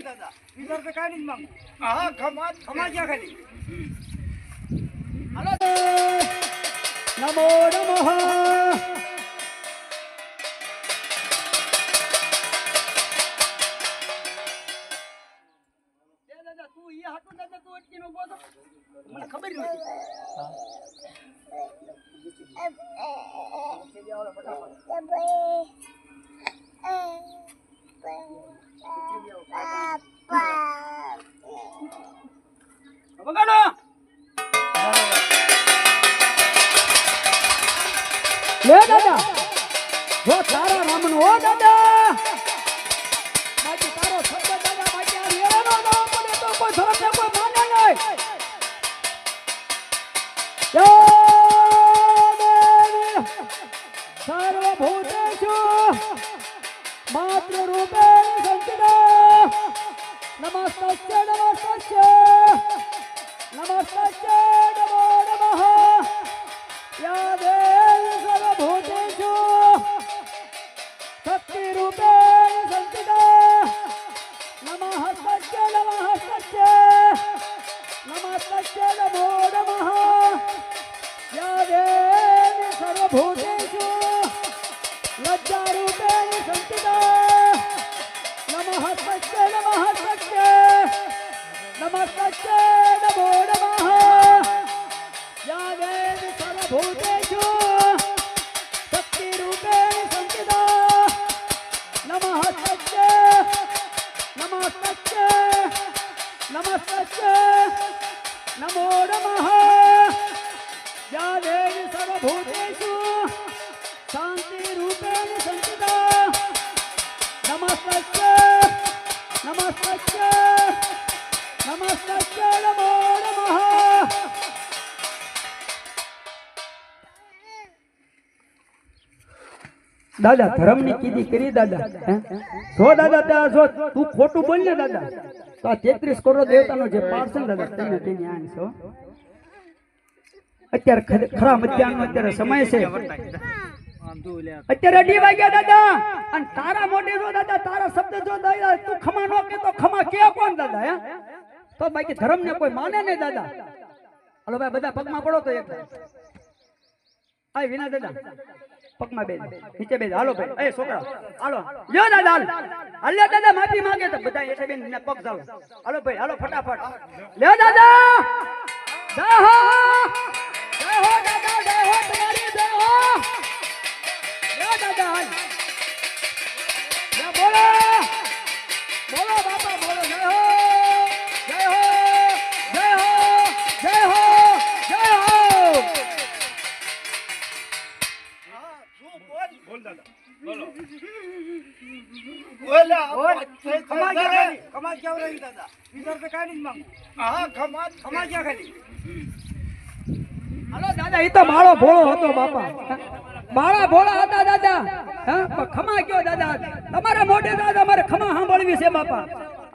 દાદા વિચાર તો કાઢી જ માંગુ. હા ખમા ક્યાં ખાલી નમો નમઃ દાદા તું ઈ હાટું દાદા તું અટકીને ઉભો તો મને ખબર નહોતી. બગાડો લે દાદા જો તારા રામનો ઓ દાદા બાકી તારો શબ્દ દાદા બાકી આ રેવાનો ન પડે તો કોઈ ધરમ ને કોઈ માને નહીં. જય દેવી સર્વભૂતેષુ માતૃરૂપેણ સંસ્થિતા નમસ્તસ્ય નમસ્તસ્ય નમસ્તસ્ય નમો નમઃ યા દેવી સર્વભૂતેષુ શક્તિરૂપેણ સંસ્થિતા નમસ્તસ્ય નમસ્તસ્ય નમસ્તસ્ય નમો નમઃ યા દેવી સર્વભૂતેષુ લજ્જારૂપેણ સંસ્થિતા નમસ્તસ્ય નમસ્તસ્ય નમસ્તસ્ય નમો નમઃ યા દેવી સર્વભૂતેષુ શક્તિરૂપેણ સંસ્થિતા નમસ્તસ્ય નમસ્તસ્ય નમસ્તસ્ય નમો નમઃ યા દેવી સર્વભૂતેષુ શાંતિરૂપેણ સંસ્થિતા નમસ્તસ્ય નમસ્તસ્ય નમસ્તસ્ય નમો નમઃ. દાદા ધર્મની કીધી કરી દાદા જો દાદા ત્યાં જો તું ખોટું બોલ ને દાદા તો આ 33 કરોડ દેવતાનો જે પાઠ છે ને દાદા તેને તેની આન છો. અત્યારે ખરા મધ્યાહનો અત્યારે સમય છે. અત્યારે 2 વાગ્યા દાદા અને તારા મોઢે જો દાદા તારા શબ્દ જો દાદા તું ખમા નો કે તો ખમા કે કોણ દાદા હે તો બાકી ધર્મ ને કોઈ માને નહીં દાદા. હાલો ભાઈ બધા પગમાં પડો તો એક આ વિના દાદા પગમાં બેન નીચે બેન. હાલો ભાઈ એ છોકરા હાલો લ્યો દાદા હાલ દાદા માફી માંગે તો બધા એસે બેન ને પગ ચાલો. હાલો ભાઈ હાલો ફટાફટ લ્યો દાદા. જય હો જય હો દાદા જય હો તમારી જય હો લ્યો દાદા હાલ બોલો બોલો બાપા બોલો જય હો જય હો જય હો જય હો જય હો. બોલ દાદા બોલો ખમા ક્યાં રહી દાદા વિચાર તો કાઢી જ માંગુ. હા ખમા ક્યાં ખાલી હાલો દાદા ઈ તો માળો ભોળો હતો બાપા માળા ભોળા હતા દાદા પણ ખમા કયો દાદા તમારા મોઢે દાદા અમારે ખમા સાંભળવી છે બાપા.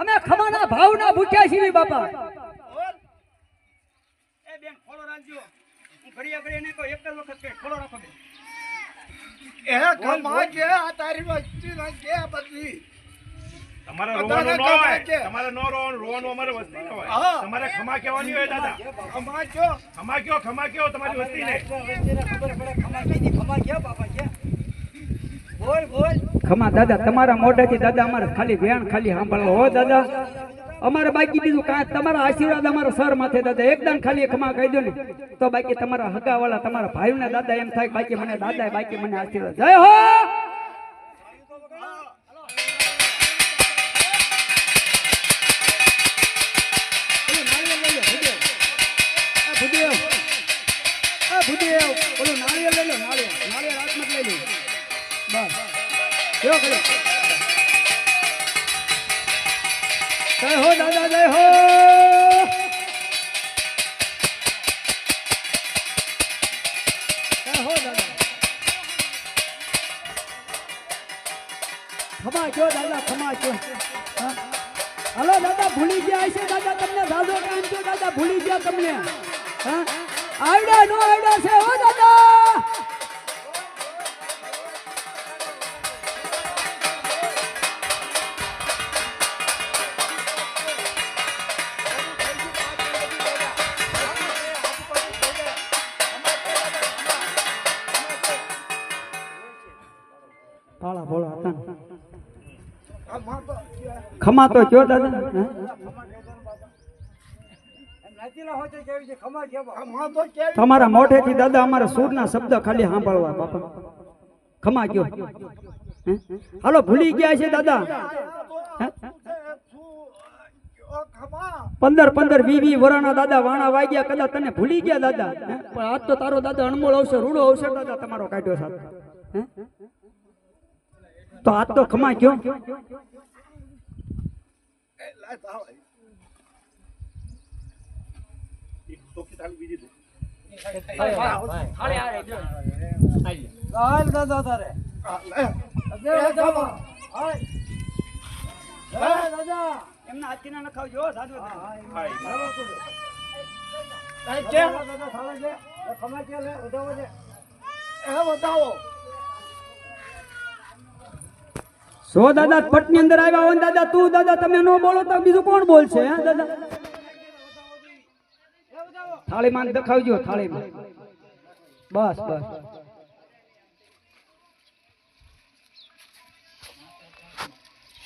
અમે ખમાના ભાવના ભૂખ્યા છીએ બાપા. એ બેન ખોળો રાખજો. હું ઘડિયા ઘડિયા ને કોઈ એક જ વખત કે ખોળો રાખો બેન. એ ખમા કે આ તારી વસ્તી ના કે બધી તમારે રોવાનું ન હોય તમારે નો રોવાનું અમારે વસ્તી ન હોય તમારે ખમા કહેવાની હોય દાદા. ખમા કયો તમારી વસ્તી ને ખબર પડે ખમા કીધી ખમા ક્યાં બાપા ક્યાં બોલ બોલ ખમા દાદા તમારા મોઢેથી દાદા અમારે ખાલી વેણ ખાલી સાંભળવો હો દાદા. અમારે બાકી બીજું કાંઈ તમારા આશીર્વાદ અમારા સર માથે દાદા એકદમ ખાલી ખમા કહી દો ને તો બાકી તમારા હગાવાળા તમારા ભાઈઓને દાદા એમ થાય બાકી મને દાદા બાકી મને આશીર્વાદ. જય હો ભૂદેવ ઓલું નાળિયેર લઈ લો નાળિયેર હાથમાં લઈ લો બસ કેવો કર્યો. જય હો દાદા જય હો જય હો દાદા. ખમા કયો દાદા ખમા કયો. હાલો દાદા ભૂલી ગયા છે દાદા તમને દાદો કામ છો દાદા ભૂલી ગયા તમને. હા આવડા નો આવડા છે હો દાદા. ખમા તો કયો દાદા હે? નાચીલા હોય તો કેવી છે ખમા કે બાપા ખમા તો કેવી તમારા મોઢેથી દાદા અમારા સૂરના શબ્દ ખાલી સાંભળવા બાપા ખમા કયો હે? હાલો ભૂલી ગયા છે દાદા હે? 15 20 વર્ષના દાદા વાણા વાગ્યા કદાચ તને ભૂલી ગયા દાદા હે? પણ આજ તો તારો દાદા અણમોલ આવશે રૂડો આવશે દાદા તમારો કાઢ્યો સાથ હે? તો આજ તો ખમા કયો ચોખ્ખી થાળી બીજી દે. હાલ દાદા તારે દાદા એમના હાથીના નખાવજો સાધુ ખાઈ. ખમા કે લે ઉધાવો છે બતાવો સો દાદા પટની અંદર આવ્યા હોય ને દાદા તું દાદા તમે ન બોલો તો બીજું કોણ બોલશે હે દાદા થાળીમાં દેખાવજો થાળીમાં બસ બસ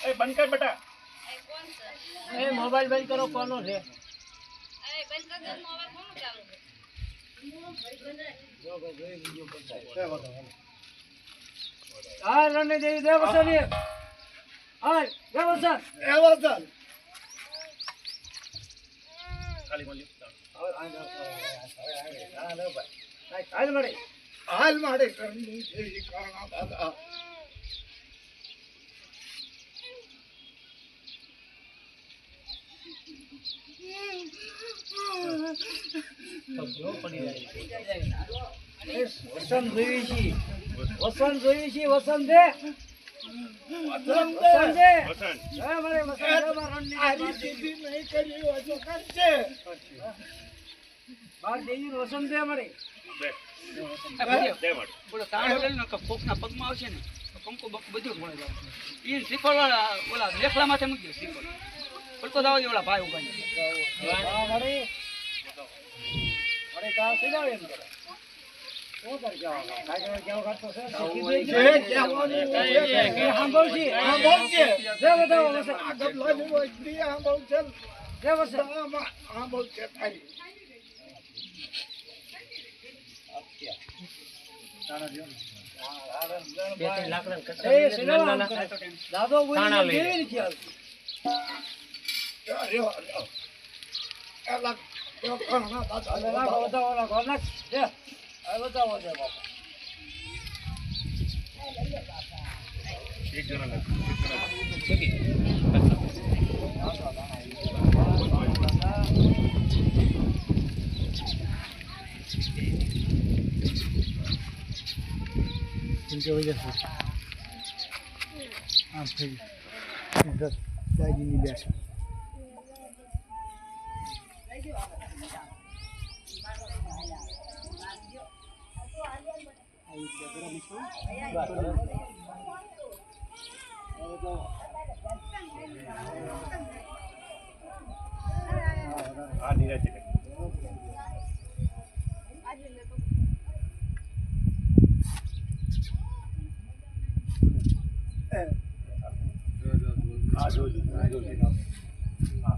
એ બંધ કર બેટા. મોબાઈલ બંધ કરો કોનો છે હાલ રણની દેવી દેવસની હાલ દેવસન ખાલી મળી. હાલ મળે હાલ મારે કરવું છે ઈ કારણા દાદા વસંત જોઈ છી વસંત જોઈ છી વસંત દે વસંત દે વસંત. હે મળે વસંત દે રણની આરી દીદી નહીં કરી હજુ કરશે બાર દેવી વસંત દે મળે બે. દે મળ. બોલો તાળ લઈને કોકના પગમાં આવશે ને તો કંકુ બકુ બધું મળે જાય ઈ શ્રીફળ ઓલા લેખલામાંથી મૂકી દે શ્રીફળ પલકો દાવા દે ઓલા ભાઈ ઉભા મળે મળે કા સીધાવ એમ કરે શું કર જાવ કાઈ કેવો કરતો છે જે કહેવાનું એ સાંભળજી સાંભળજે. જે બતાવો વસંત આગળ લાવી હોય તી સાંભળજે. જે વસંત આમાં સાંભળજે તારી એ સીધાવ દાદો બોલી કેવી નથી આવતી અરે એલા તો કારણા અલે દાદા લાગો બતાવો લાગો નાખ દે આ બતાવો દે બાપા એક જણા લે. આ નીરજ છે. આ જોજો આ જોજો. હા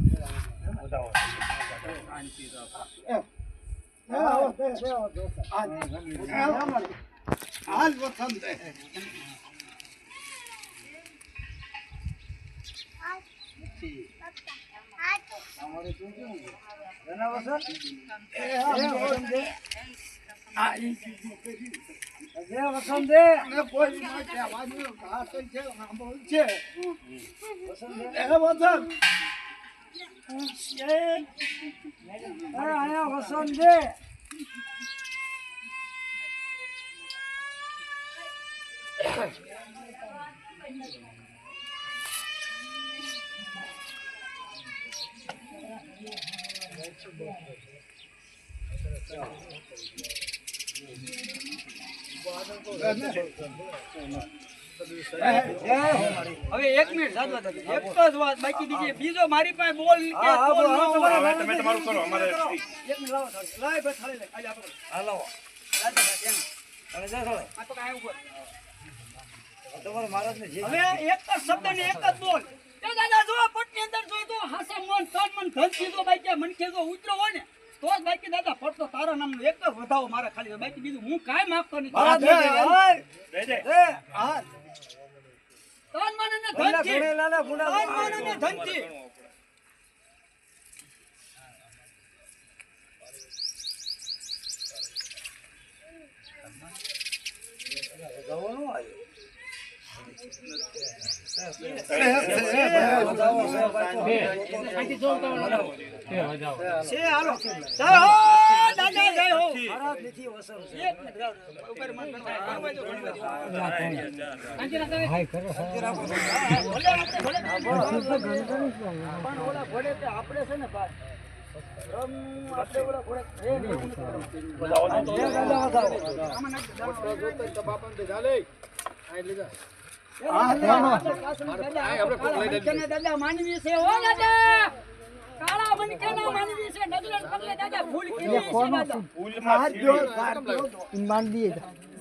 બતાવો. હાલ વસંત દે એના વસંત એ વસંત દે આ ઈ જે વસંત દે અને કોઈ માં કહેવાનું ઘાસ છે સાંભળજે વસંત દે એ વસંત આયા વસંત દે હવે 1 મિનિટ સાધવા દે એક જ વાત બાકી બીજી બીજો મારી પાસે બોલ કે હા, બોલ બોલો, ન બોલ. હવે તમે તમારું કરો. અમારે 1 મિનિટ લાવો થાળી. લાય ભાઈ થાળી લે આજે આપણે હાલો રાજા ભાઈ એમ. અને જા થોડે આ તો કાંઈ ઉપર તમારા મહારાજને જે હવે એક જ શબ્દ ને એક જ બોલ એ દાદા જો પટની અંદર જો તો હાસા મન તન મન ધન સીધો બાકી મનકે જો ઉતરો હોય ને તો જ બાકી દાદા પડતો તારા નામનો એક જ વધાવો મારા ખાલી બાકી બીજું હું કાંઈ માંગતો નથી હા, દે, હાલ. દે દે દે, હાલ. તન મન અને ધનથી લાલા ગુના તન મન અને ધનથી છે હાલો જય હો દાદા જય હો ખરાબ નથી વસન છે એક મિનિટ ઉપર મન પણ ઓલા ઘોડે તે આપણે છે ને ભાઈ આપણે ઓલા ઘોડે દાદા માનવી છે હો દાદા કાળા મનકેના માનવી છે ડગલે પગલે દાદા ભૂલ કેવી છે દાદા ફૂલમાં હાથ જો, સીડી.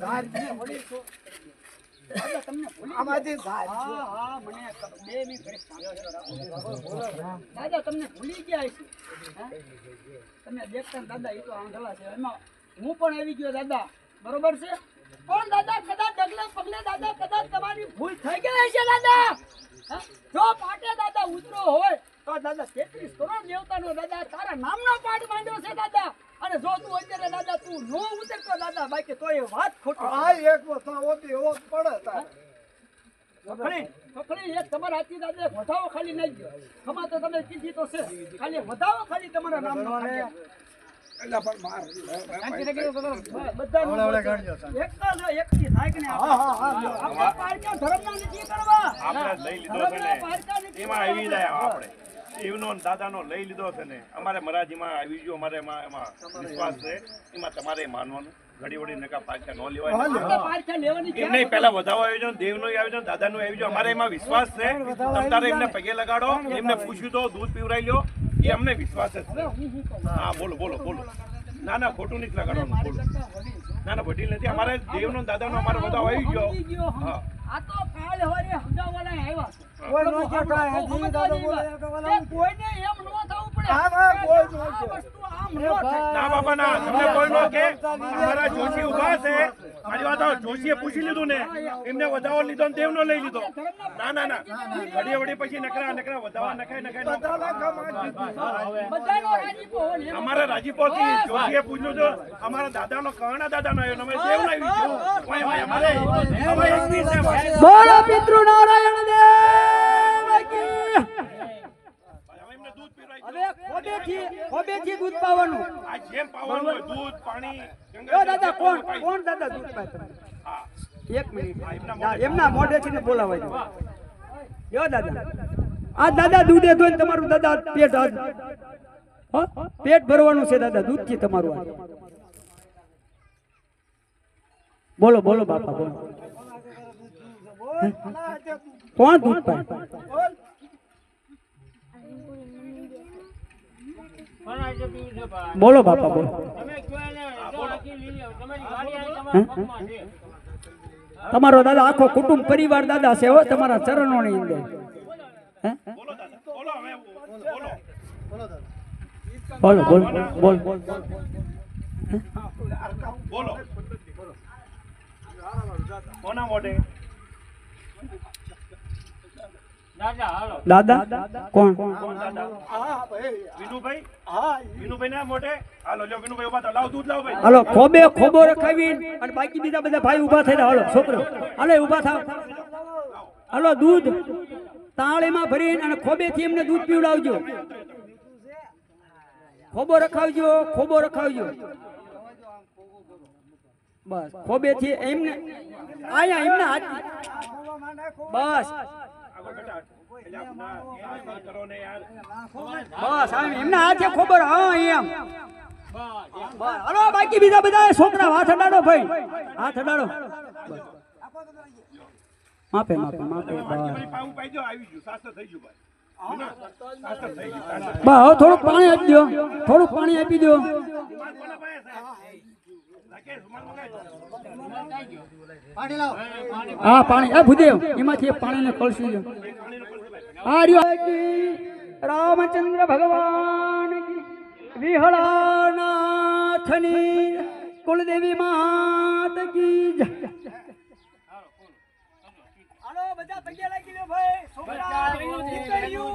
હાથ જો. દાદા તમને ભૂલી આમાંથી હાથ જો. હા મને 2 મિનિટ દાદા તમને ભૂલી ગયા છે હા? તમે દેખતા ને દાદા એ તો આંધળા છે એમાં હું પણ આવી ગયો દાદા બરોબર છે પણ દાદા કદાચ ડગલે પગલે દાદા કદાચ તમારી ભૂલ થઈ ગઈ છે દાદા હા? જો પાટે દાદા ઉતરો હોય તો દાદા 33 કરોડ દેવતાનો દાદા તારા નામનો પાઠ માંડ્યો છે દાદા અને જો તું અત્યારે દાદા તું નો ઉતરતો દાદા બાકી તો એ વાત ખોટી આ એક વસ્તુ હોતી એવો જ પડે તારે. પકડી એક તમારા હાથી દાદા વધાવો ખાલી નહીં ગયો ખમા તો તમે કીધી તો છે ખાલી વધાવો ખાલી તમારા નામનો એટલે પણ માર. એકથી થાય કે નહીં આપણે પારકા ધર્મના નથી કરવા આપણે લઈ લીધો છે ને એમાં આવી જાય આપણે એવનો ને દાદાનો લઈ લીધો છે ને અમારે મરાઠીમાં આવી ગયો અમારે એમાં વિશ્વાસ છે એમાં તમારે માનવાનું ઘડી વડી નકા પાછા ન લેવાય આપણે પારકા લેવાની એમ નહીં પેલા વધાવો આવી જાવ દેવનો આવી જાવ દાદાનો આવી જાવ અમારે એમાં વિશ્વાસ છે તમારે એમને પગે લગાડો એમને પૂછ્યું તો દૂધ પીવરાઈ લો એ અમને વિશ્વાસ જ છે હા બોલો બોલો બોલો ના ના ખોટું નથી લગાડવાનું બોલો ના ના વડીલ નથી અમારે દેવનો ને દાદાનો અમારે વધાવો આવી ગયો હા આ તો કાલ હવારે હગાવાળા આવ્યા કોઈ નો કે કાંઈ હજી દાદા બોલે કે વાલા કોઈને એમ ન થવું પડે હા, હા, કોઈ ન આ કે. વસ્તુ આમ ન થાય ના બાપા ના તમને કોઈ નો કે અમારા જોશી ઉભા છે મારી વાત સાંભળો, જોશીએ પૂછી લીધું ને એમને વધાવો લીધો ને દેવનો લઈ લીધો ના ના ના ઘડી વડી પછી નકરા વધાવા નખાય બધાના કમાઈ દીધી. બધાનો રાજીપો હોય ને એમ. અમારા રાજીપો થી જોશીએ પૂછ્યું તો અમારા દાદાનો કહણા દાદાનો આવ્યો અમે દેવ લાવી ગયો અમારે હવે એક દિવસે બોલો પિતૃ નારાયણ દેવ કી હવે એમને દૂધ પીવડાવી હવે ખોબેથી દૂધ પાવાનું આ જેમ પાવાનું હોય દૂધ પાણી ઓ દાદા કોણ દાદા દૂધ પાય તમે? હા એક મિનિટ એમના મોઢેથી ને બોલાવાય દો. યો દાદા આ દાદા દૂધે ધોઈને તમારું દાદા પેટ પેટ ભરવાનું છે દાદા દૂધથી તમારું આ બોલો બોલો બાપા બોલો કોણ દૂધ પાય બોલો બાપા બોલો તમારો દાદા આખો કુટુંબ પરિવાર દાદા છે હો તમારા ચરણોની અંદર હે? બોલો દાદા બોલો હવે બોલો બોલો બોલો બોલો બોલો કોના મોઢે દાદા કોણ કોણ દાદા હા ભાઈ. વિનુભાઈ હા વિનુભાઈ ના મોઢે હાલો લ્યો વિનુભાઈ ઉભા થાવ લાવ દૂધ લાવ ભાઈ હાલો ખોબો રખાવી અને બાકી બીજા બધા ભાઈ ઊભા થઈને હાલો છોકરો હાલો ઊભા થાવ હાલો દૂધ તાળીમાં ભરીને અને ખોબેથી એમને દૂધ પીવડાવજો ખોબો રખાવજો બસ ખોબેથી એમને આયા એમને હાથ બસ આગળ બેટા એટલે આપના આશીર્વાદ કરો ને યાર બસ એમના હાથે ખબર હા એમ બસ હાલો બાકી બીજા બધા છોકરા હાથ અડાડો ભાઈ હાથ અડાડો માપે મારી પાઉં પાઈ દો આવી ગયું શાસ્ત્ર થઈ ગયું ભાઈ શાસ્ત્ર થઈ ગયું શાસ્ત્ર. બસ હવે થોડુંક પાણી આપી દો થોડુંક પાણી આપી દો રૂમાલ કોના પાસે છે? રાકેશ, રૂમાલ મંગાવી દો. હા પાણી ભૂદેવ એમાંથી એક પાણીને કળશી લો પાણીનો કળશ ભાઈ. આર્ય કી રામચંદ્ર ભગવાન કી વિહળાનાથની કુલદેવી માત કી જય. હાલો બધા પગે લાગી લો ભાઈ છોકરા દીકરીઓ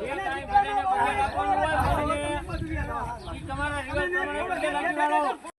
એને દીકરાનો પગે લાગવાનો હોય. તમારા રિવાજ પ્રમાણે પગે લાગી લો.